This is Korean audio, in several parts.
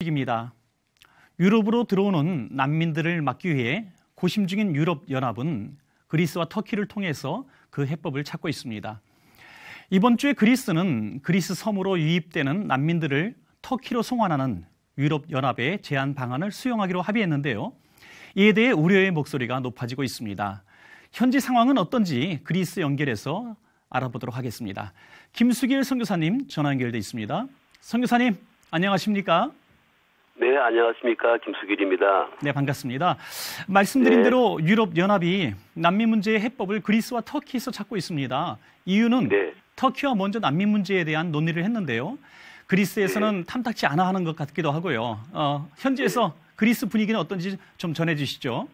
소식입니다. 유럽으로 들어오는 난민들을 막기 위해 고심 중인 유럽연합은 그리스와 터키를 통해서 그 해법을 찾고 있습니다. 이번 주에 그리스는 그리스 섬으로 유입되는 난민들을 터키로 송환하는 유럽연합의 제안 방안을 수용하기로 합의했는데요. 이에 대해 우려의 목소리가 높아지고 있습니다. 현지 상황은 어떤지 그리스 연결해서 알아보도록 하겠습니다. 김수길 선교사님 전화 연결돼 있습니다. 선교사님 안녕하십니까? 네, 안녕하십니까. 김수길입니다. 네, 반갑습니다. 말씀드린 대로 유럽연합이 난민 문제의 해법을 그리스와 터키에서 찾고 있습니다. 이유는 터키와 먼저 난민 문제에 대한 논의를 했는데요. 그리스에서는 탐탁치 않아 하는 것 같기도 하고요. 현지에서 그리스 분위기는 어떤지 좀 전해주시죠.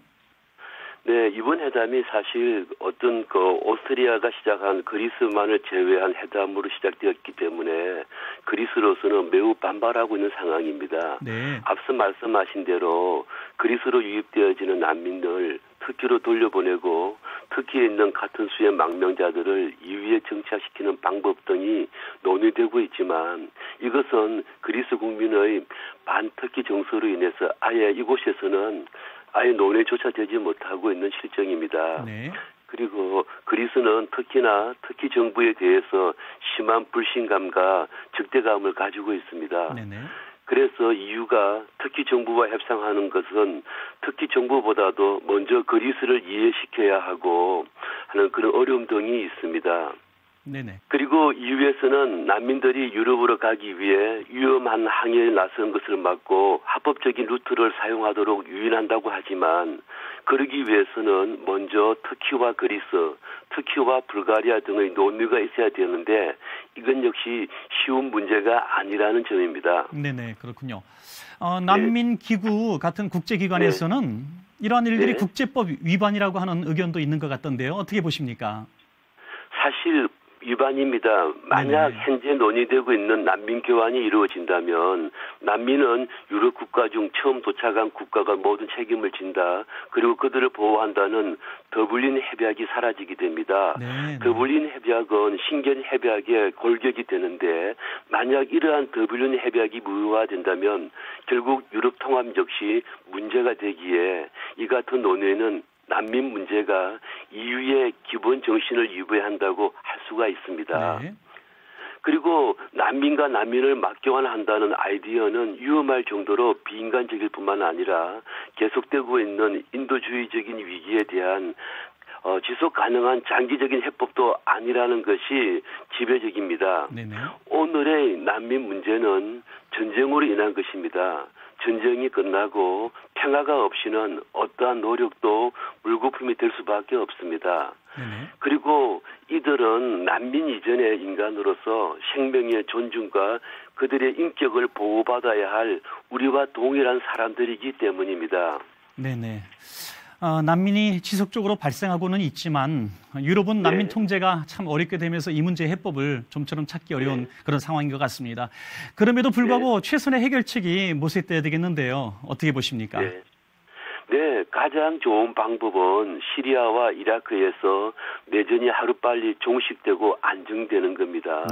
네, 이번 회담이 사실 어떤 오스트리아가 시작한 그리스만을 제외한 회담으로 시작되었기 때문에 그리스로서는 매우 반발하고 있는 상황입니다. 네. 앞서 말씀하신 대로 그리스로 유입되어지는 난민들 터키로 돌려보내고 터키에 있는 같은 수의 망명자들을 이위에 정착시키는 방법 등이 논의되고 있지만 이것은 그리스 국민의 반터키 정서로 인해서 아예 이곳에서는 아예 논의조차 되지 못하고 있는 실정입니다. 네. 그리고 그리스는 특히나 터키 정부에 대해서 심한 불신감과 적대감을 가지고 있습니다. 네네. 그래서 EU가 터키 정부와 협상하는 것은 터키 정부보다도 먼저 그리스를 이해시켜야 하고 하는 그런 어려움 등이 있습니다. 네네. 그리고 EU에서는 난민들이 유럽으로 가기 위해 위험한 항해에 나선 것을 막고 합법적인 루트를 사용하도록 유인한다고 하지만 그러기 위해서는 먼저 터키와 그리스, 터키와 불가리아 등의 논의가 있어야 되는데 이건 역시 쉬운 문제가 아니라는 점입니다. 네네, 그렇군요. 난민기구 같은 국제기관에서는 이러한 일들이 국제법 위반이라고 하는 의견도 있는 것 같던데요. 어떻게 보십니까? 사실 위반입니다. 만약 현재 논의되고 있는 난민 교환이 이루어진다면 난민은 유럽 국가 중 처음 도착한 국가가 모든 책임을 진다. 그리고 그들을 보호한다는 더블린 협약이 사라지게 됩니다. 더블린 협약은 신겐 협약의 골격이 되는데 만약 이러한 더블린 협약이 무효화된다면 결국 유럽 통합 역시 문제가 되기에 이 같은 논의는 난민 문제가 EU의 기본 정신을 위배한다고 할 수가 있습니다. 네. 그리고 난민과 난민을 맞교환한다는 아이디어는 위험할 정도로 비인간적일 뿐만 아니라 계속되고 있는 인도주의적인 위기에 대한 지속 가능한 장기적인 해법도 아니라는 것이 지배적입니다. 네네. 오늘의 난민 문제는 전쟁으로 인한 것입니다. 전쟁이 끝나고 평화가 없이는 어떠한 노력도 물거품이 될 수밖에 없습니다. 그리고 이들은 난민 이전의 인간으로서 생명의 존중과 그들의 인격을 보호받아야 할 우리와 동일한 사람들이기 때문입니다. 네네. 난민이 지속적으로 발생하고는 있지만 유럽은 난민 통제가 참 어렵게 되면서 이 문제의 해법을 좀처럼 찾기 어려운 그런 상황인 것 같습니다. 그럼에도 불구하고 최선의 해결책이 모색돼야 되겠는데요. 어떻게 보십니까? 네, 가장 좋은 방법은 시리아와 이라크에서 내전이 하루빨리 종식되고 안정되는 겁니다.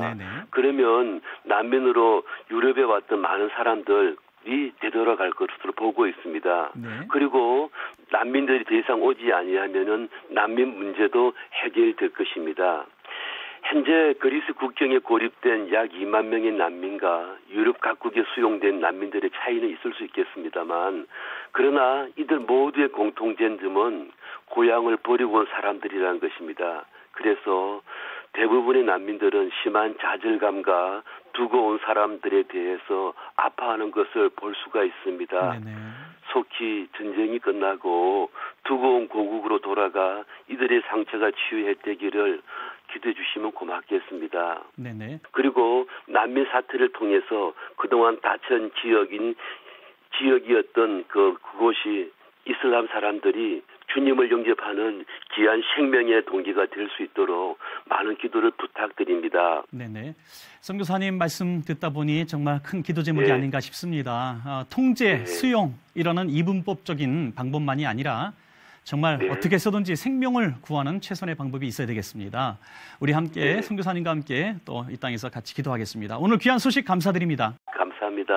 그러면 난민으로 유럽에 왔던 많은 사람들 이 되돌아갈 것으로 보고 있습니다. 그리고 난민들이 더 이상 오지 아니하면은 난민 문제도 해결될 것입니다. 현재 그리스 국경에 고립된 약 2만 명의 난민과 유럽 각국에 수용된 난민들의 차이는 있을 수 있겠습니다만 그러나 이들 모두의 공통된 점은 고향을 버리고 온 사람들이라는 것입니다. 그래서 대부분의 난민들은 심한 좌절감과 두고 온 사람들에 대해서 아파하는 것을 볼 수가 있습니다. 속히 전쟁이 끝나고 두고 온 고국으로 돌아가 이들의 상처가 치유되기를 기도해 주시면 고맙겠습니다. 그리고 난민 사태를 통해서 그동안 다친 지역이었던 그곳이 이슬람 사람들이 주님을 영접하는 귀한 생명의 동기가 될 수 있도록 많은 기도를 부탁드립니다. 네네. 선교사님 말씀 듣다 보니 정말 큰 기도 제목이 아닌가 싶습니다. 통제, 수용 이라는 이분법적인 방법만이 아니라 정말 어떻게 해서든지 생명을 구하는 최선의 방법이 있어야 되겠습니다. 우리 함께 선교사님과 함께 또 이 땅에서 같이 기도하겠습니다. 오늘 귀한 소식 감사드립니다. 감사합니다.